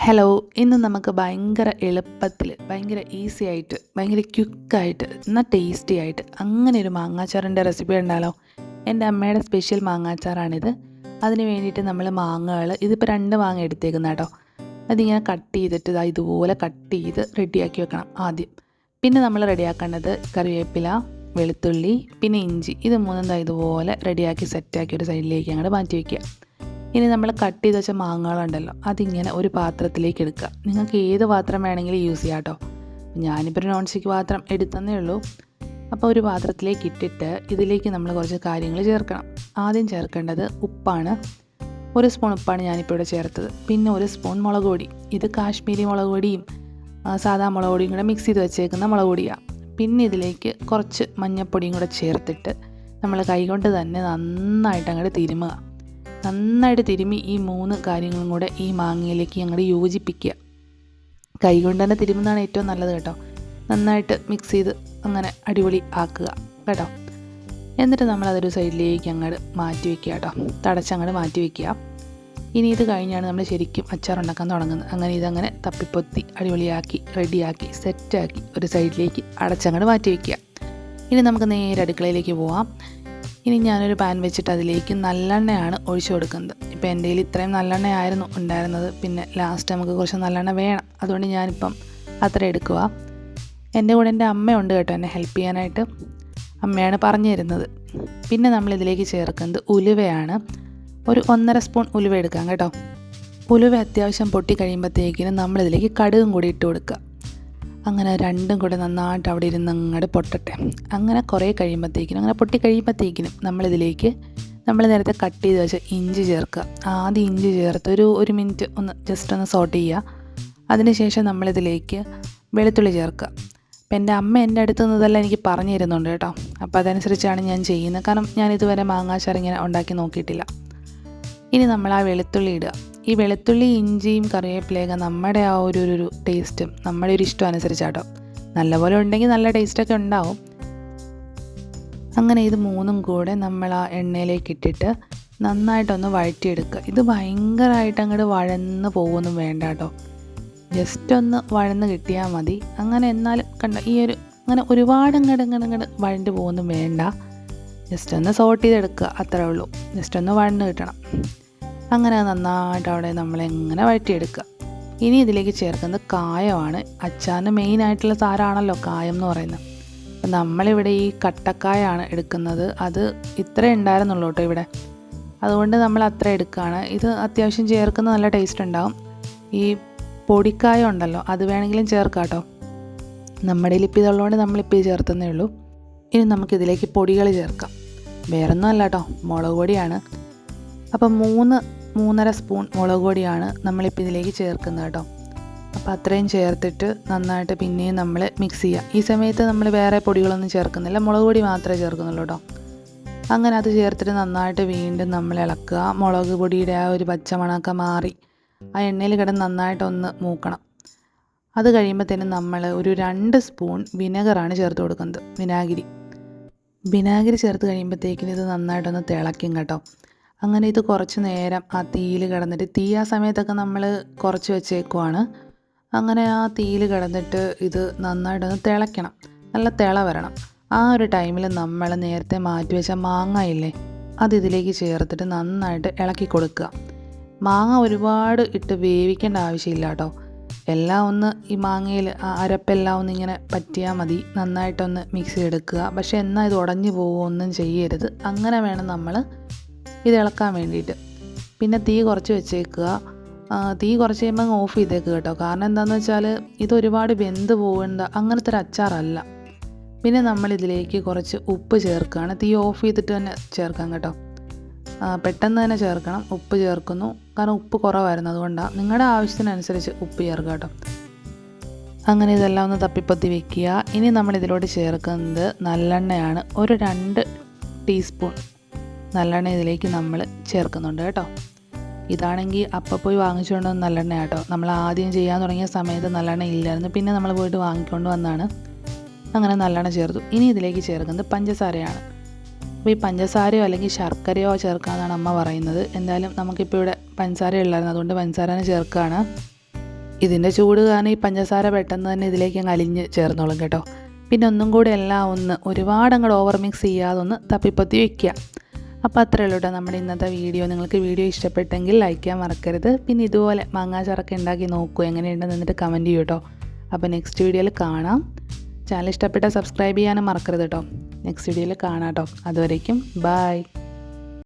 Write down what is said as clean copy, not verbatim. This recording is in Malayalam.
ഹലോ, ഇന്ന് നമുക്ക് ഭയങ്കര എളുപ്പത്തിൽ ഭയങ്കര ഈസി ആയിട്ട് ഭയങ്കര ക്വിക്കായിട്ട് എന്നാൽ ടേസ്റ്റി ആയിട്ട് അങ്ങനെ ഒരു മാങ്ങാച്ചാറിൻ്റെ റെസിപ്പി ഉണ്ടല്ലോ. എൻ്റെ അമ്മയുടെ സ്പെഷ്യൽ മാങ്ങാച്ചാറാണിത്. അതിന് വേണ്ടിയിട്ട് നമ്മൾ മാങ്ങകൾ ഇതിപ്പോൾ 2 മാങ്ങ എടുത്തേക്കുന്ന കേട്ടോ. അതിങ്ങനെ കട്ട് ചെയ്തിട്ട് ഇതുപോലെ കട്ട് ചെയ്ത് റെഡിയാക്കി വെക്കണം ആദ്യം. പിന്നെ നമ്മൾ റെഡിയാക്കേണ്ടത് കറിവേപ്പില, വെളുത്തുള്ളി, പിന്നെ ഇഞ്ചി. ഇത് മൂന്നും ഇതുപോലെ റെഡിയാക്കി സെറ്റാക്കി ഒരു സൈഡിലേക്ക് അങ്ങോട്ട് മാറ്റി വയ്ക്കുക. ഇനി നമ്മൾ കട്ട് ചെയ്ത് വെച്ച മാങ്ങകളുണ്ടല്ലോ, അതിങ്ങനെ ഒരു പാത്രത്തിലേക്ക് എടുക്കുക. നിങ്ങൾക്ക് ഏത് പാത്രം വേണമെങ്കിലും യൂസ് ചെയ്യാം കേട്ടോ. ഞാനിപ്പോൾ ഒരു നോൺ സ്റ്റിക്ക് പാത്രം എടുത്തന്നേ ഉള്ളൂ. അപ്പോൾ ഒരു പാത്രത്തിലേക്ക് ഇട്ടിട്ട് ഇതിലേക്ക് നമ്മൾ കുറച്ച് കാര്യങ്ങൾ ചേർക്കണം. ആദ്യം ചേർക്കേണ്ടത് ഉപ്പാണ്. 1 സ്പൂൺ ഉപ്പാണ് ഞാനിപ്പോൾ ഇവിടെ ചേർത്തത്. പിന്നെ 1 സ്പൂൺ മുളക് പൊടി. ഇത് കാശ്മീരി മുളക് പൊടിയും സാധാ മുളക് പൊടിയും കൂടെ മിക്സ് ചെയ്ത് വെച്ചേക്കുന്ന മുളക് പൊടിയാണ്. പിന്നെ ഇതിലേക്ക് കുറച്ച് മഞ്ഞൾപ്പൊടിയും കൂടെ ചേർത്തിട്ട് നമ്മൾ കൈകൊണ്ട് തന്നെ നന്നായിട്ട് അങ്ങോട്ട് തിരുമുക. നന്നായിട്ട് തിരുമ്മി ഈ 3 കാര്യങ്ങളും കൂടെ ഈ മാങ്ങയിലേക്ക് അങ്ങോട്ട് യോജിപ്പിക്കുക. കൈകൊണ്ട് തന്നെ തിരുമുന്നതാണ് ഏറ്റവും നല്ലത് കേട്ടോ. നന്നായിട്ട് മിക്സ് ചെയ്ത് അങ്ങനെ അടിപൊളി ആക്കുക കേട്ടോ. എന്നിട്ട് നമ്മളതൊരു സൈഡിലേക്ക് അങ്ങോട്ട് മാറ്റി വയ്ക്കുക കേട്ടോ. തടച്ചങ്ങോട്ട് മാറ്റി വയ്ക്കുക. ഇനി ഇത് കഴിഞ്ഞാണ് നമ്മൾ ശരിക്കും അച്ചാറുണ്ടാക്കാൻ തുടങ്ങുന്നത്. അങ്ങനെ ഇതങ്ങനെ തപ്പിപ്പൊത്തി അടിപൊളിയാക്കി റെഡിയാക്കി സെറ്റാക്കി ഒരു സൈഡിലേക്ക് അടച്ചങ്ങോട്ട് മാറ്റി വയ്ക്കുക. ഇനി നമുക്ക് നേരെ അടുക്കളയിലേക്ക് പോവാം. ഇനി ഞാനൊരു പാൻ വെച്ചിട്ട് അതിലേക്ക് നല്ലെണ്ണയാണ് ഒഴിച്ചു കൊടുക്കുന്നത്. ഇപ്പോൾ എൻ്റെ കയ്യിൽ ഇത്രയും നല്ലെണ്ണയായിരുന്നു ഉണ്ടായിരുന്നത്. പിന്നെ ലാസ്റ്റ് നമുക്ക് കുറച്ച് നല്ലെണ്ണ വേണം, അതുകൊണ്ട് ഞാനിപ്പം അത്ര എടുക്കുക. എൻ്റെ കൂടെ എൻ്റെ അമ്മയുണ്ട് കേട്ടോ, എന്നെ ഹെൽപ്പ് ചെയ്യാനായിട്ട്. അമ്മയാണ് പറഞ്ഞു തരുന്നത്. പിന്നെ നമ്മളിതിലേക്ക് ചേർക്കുന്നത് ഉലുവയാണ്. ഒരു 1.5 സ്പൂൺ ഉലുവ എടുക്കാം കേട്ടോ. ഉലുവ അത്യാവശ്യം പൊട്ടി കഴിയുമ്പോഴത്തേക്കിനും നമ്മളിതിലേക്ക് കടുകും കൂടി ഇട്ട് കൊടുക്കുക. അങ്ങനെ രണ്ടും കൂടെ നന്നായിട്ട് അവിടെ ഇരുന്ന് അങ്ങോട്ട് പൊട്ടട്ടെ. അങ്ങനെ കുറേ കഴിയുമ്പോഴത്തേക്കിനും അങ്ങനെ പൊട്ടി കഴിയുമ്പോഴത്തേക്കിനും നമ്മളിതിലേക്ക് നമ്മൾ നേരത്തെ കട്ട് ചെയ്ത് വെച്ച ഇഞ്ചി ചേർക്കുക. ആദ്യം ഇഞ്ചി ചേർത്ത് ഒരു മിനിറ്റ് ജസ്റ്റ് ഒന്ന് സോട്ട് ചെയ്യുക. അതിനുശേഷം നമ്മളിതിലേക്ക് വെളുത്തുള്ളി ചേർക്കുക. അപ്പം എൻ്റെ അമ്മ എൻ്റെ അടുത്ത് നിന്നതെല്ലാം എനിക്ക് പറഞ്ഞു തരുന്നുണ്ട് കേട്ടോ. അപ്പോൾ അതനുസരിച്ചാണ് ഞാൻ ചെയ്യുന്നത്. കാരണം ഞാനിതുവരെ മാങ്ങാച്ചാർ ഇങ്ങനെ ഉണ്ടാക്കി നോക്കിയിട്ടില്ല. ഇനി നമ്മൾ ആ വെളുത്തുള്ളി ഇടുക. ഈ വെളുത്തുള്ളി, ഇഞ്ചിയും കറിവേപ്പിലയൊക്കെ നമ്മുടെ ആ ഒരു ടേസ്റ്റും നമ്മുടെ ഒരു ഇഷ്ടം അനുസരിച്ചാട്ടോ. നല്ലപോലെ ഉണ്ടെങ്കിൽ നല്ല ടേസ്റ്റൊക്കെ ഉണ്ടാവും. അങ്ങനെ ഇത് 3ഉം കൂടെ നമ്മൾ ആ എണ്ണയിലേക്ക് ഇട്ടിട്ട് നന്നായിട്ടൊന്ന് വഴറ്റിയെടുക്കുക. ഇത് ഭയങ്കരമായിട്ട് അങ്ങോട്ട് വഴന്ന് പോകുമൊന്നും വേണ്ട കേട്ടോ. ജസ്റ്റ് ഒന്ന് വഴന്ന് കിട്ടിയാൽ മതി. അങ്ങനെ എന്നാലും കണ്ട അങ്ങനെ ഒരുപാട് അങ്ങോട്ട് വഴണ്ട് പോകുമൊന്നും വേണ്ട. ജസ്റ്റ് ഒന്ന് സോട്ട് ചെയ്തെടുക്കുക, അത്രേ ഉള്ളൂ. ജസ്റ്റ് ഒന്ന് വഴന്ന് കിട്ടണം. അങ്ങനെ നന്നായിട്ട് അവിടെ നമ്മളെങ്ങനെ വഴറ്റിയെടുക്കുക. ഇനി ഇതിലേക്ക് ചേർക്കുന്നത് കായമാണ്. അച്ചാറിന് മെയിനായിട്ടുള്ള സാധനമാണല്ലോ കായം എന്ന് പറയുന്നത്. അപ്പം നമ്മളിവിടെ ഈ കട്ടക്കായാണ് എടുക്കുന്നത്. അത് ഇത്ര ഉണ്ടായിരുന്നുള്ളൂ കേട്ടോ ഇവിടെ, അതുകൊണ്ട് നമ്മൾ അത്ര എടുക്കുകയാണ്. ഇത് അത്യാവശ്യം ചേർക്കുന്ന നല്ല ടേസ്റ്റ് ഉണ്ടാവും. ഈ പൊടിക്കായം ഉണ്ടല്ലോ, അത് വേണമെങ്കിലും ചേർക്കാം കേട്ടോ. നമ്മുടെ ഇപ്പം ഇതുള്ളതുകൊണ്ട് നമ്മളിപ്പോൾ ഇത് ചേർത്തന്നേ ഉള്ളൂ. ഇനി നമുക്കിതിലേക്ക് പൊടികൾ ചേർക്കാം. വേറൊന്നും അല്ല കേട്ടോ, മുളക് പൊടിയാണ്. അപ്പം 3.5 സ്പൂൺ മുളക് പൊടിയാണ് നമ്മളിപ്പോൾ ഇതിലേക്ക് ചേർക്കുന്നത് കേട്ടോ. അപ്പോൾ അത്രയും ചേർത്തിട്ട് നന്നായിട്ട് പിന്നെയും നമ്മൾ മിക്സ് ചെയ്യുക. ഈ സമയത്ത് നമ്മൾ വേറെ പൊടികളൊന്നും ചേർക്കുന്നില്ല, മുളക് പൊടി മാത്രമേ ചേർക്കുന്നുള്ളൂ കേട്ടോ. അങ്ങനെ അത് ചേർത്തിട്ട് നന്നായിട്ട് വീണ്ടും നമ്മൾ ഇളക്കുക. മുളക് പൊടിയുടെ ആ ഒരു പച്ചമണമൊക്കെ മാറി ആ എണ്ണയിൽ കിടന്ന് നന്നായിട്ടൊന്ന് മൂക്കണം. അത് കഴിയുമ്പോഴത്തേനും നമ്മൾ ഒരു 2 സ്പൂൺ വിനെഗറാണ് ചേർത്ത് കൊടുക്കുന്നത്. വിനാഗിരി ചേർത്ത് കഴിയുമ്പോഴത്തേക്കിനും ഇത് നന്നായിട്ടൊന്ന് തിളയ്ക്കും കേട്ടോ. അങ്ങനെ ഇത് കുറച്ച് നേരം ആ തീയിൽ കിടന്നിട്ട്, തീ ആ സമയത്തൊക്കെ നമ്മൾ കുറച്ച് വെച്ചേക്കുവാണ്. അങ്ങനെ ആ തീയിൽ കിടന്നിട്ട് ഇത് നന്നായിട്ടൊന്ന് തിളയ്ക്കണം, നല്ല തിള വരണം. ആ ഒരു ടൈമിൽ നമ്മൾ നേരത്തെ മാറ്റി വെച്ച മാങ്ങ ഇല്ലേ, അത് ഇതിലേക്ക് ചേർത്തിട്ട് നന്നായിട്ട് ഇളക്കി കൊടുക്കുക. മാങ്ങ ഒരുപാട് ഇട്ട് വേവിക്കേണ്ട ആവശ്യമില്ല കേട്ടോ. എല്ലാം ഒന്ന് ഈ മാങ്ങയിൽ അരപ്പെല്ലാം ഒന്നിങ്ങനെ പറ്റിയാൽ മതി. നന്നായിട്ടൊന്ന് മിക്സ് ചെയ്തെടുക്കുക. പക്ഷേ എന്നാൽ ഇത് ഉടഞ്ഞു പോവുകയൊന്നും ചെയ്യരുത്. അങ്ങനെ വേണം നമ്മൾ ഇത് ഇളക്കാൻ വേണ്ടിയിട്ട്. പിന്നെ തീ കുറച്ച് വെച്ചേക്കുക. തീ കുറച്ച് കഴിയുമ്പോൾ ഓഫ് ചെയ്തേക്കുക കേട്ടോ. കാരണം എന്താണെന്ന് വെച്ചാൽ ഇത് ഒരുപാട് വെന്ത് പോകേണ്ട അങ്ങനത്തെ ഒരു അച്ചാറല്ല. പിന്നെ നമ്മളിതിലേക്ക് കുറച്ച് ഉപ്പ് ചേർക്കുകയാണ്. തീ ഓഫ് ചെയ്തിട്ട് തന്നെ ചേർക്കാം കേട്ടോ. പെട്ടെന്ന് തന്നെ ചേർക്കണം. ഉപ്പ് ചേർക്കുന്നു, കാരണം ഉപ്പ് കുറവായിരുന്നു, അതുകൊണ്ടാണ്. നിങ്ങളുടെ ആവശ്യത്തിനനുസരിച്ച് ഉപ്പ് ചേർക്കുക കേട്ടോ. അങ്ങനെ ഇതെല്ലാം ഒന്ന് തപ്പിപ്പൊത്തി വെക്കുക. ഇനി നമ്മളിതിലോട്ട് ചേർക്കുന്നത് നല്ലെണ്ണയാണ്. ഒരു 2 ടീസ്പൂൺ നല്ലെണ്ണ ഇതിലേക്ക് നമ്മൾ ചേർക്കുന്നുണ്ട് കേട്ടോ. ഇതാണെങ്കിൽ അപ്പം പോയി വാങ്ങിച്ചുകൊണ്ട് വന്ന നല്ലെണ്ണ കേട്ടോ. നമ്മൾ ആദ്യം ചെയ്യാൻ തുടങ്ങിയ സമയത്ത് നല്ലെണ്ണ ഇല്ലായിരുന്നു, പിന്നെ നമ്മൾ പോയിട്ട് വാങ്ങിക്കൊണ്ട് വന്നതാണ്. അങ്ങനെ നല്ലെണ്ണ ചേർത്തു. ഇനി ഇതിലേക്ക് ചേർക്കുന്നത് പഞ്ചസാരയാണ്. അപ്പോൾ ഈ പഞ്ചസാരയോ അല്ലെങ്കിൽ ശർക്കരയോ ചേർക്കാമെന്നാണ് അമ്മ പറയുന്നത്. എന്തായാലും നമുക്കിപ്പോൾ ഇവിടെ പഞ്ചസാര ഉള്ളായിരുന്നു, അതുകൊണ്ട് പഞ്ചസാര ചേർക്കുകയാണ്. ഇതിൻ്റെ ചൂട് കാരണം ഈ പഞ്ചസാര പെട്ടെന്ന് തന്നെ ഇതിലേക്ക് അങ്ങ് അലിഞ്ഞ് ചേർന്നോളും കേട്ടോ. പിന്നെ ഒന്നും കൂടി എല്ലാം ഒന്ന് ഒരുപാട് അങ്ങോട്ട് ഓവർ മിക്സ് ചെയ്യാതെ ഒന്ന് തപ്പിപ്പൊത്തി വയ്ക്കുക. അപ്പോൾ അത്രയേ ഉള്ളൂ കേട്ടോ നമ്മുടെ ഇന്നത്തെ വീഡിയോ. നിങ്ങൾക്ക് വീഡിയോ ഇഷ്ടപ്പെട്ടെങ്കിൽ ലൈക്ക് ചെയ്യാൻ മറക്കരുത്. പിന്നെ ഇതുപോലെ മാങ്ങാച്ചാറൊക്കെ ഉണ്ടാക്കി നോക്കൂ, എങ്ങനെയുണ്ടെന്ന് എന്നിട്ട് കമൻറ്റ് ചെയ്യൂ കേട്ടോ. അപ്പോൾ നെക്സ്റ്റ് വീഡിയോയിൽ കാണാം. ചാനൽ ഇഷ്ടപ്പെട്ടാൽ സബ്സ്ക്രൈബ് ചെയ്യാനും മറക്കരുത് കേട്ടോ. നെക്സ്റ്റ് വീഡിയോയിൽ കാണാം കേട്ടോ. അതുവരേക്കും ബൈ.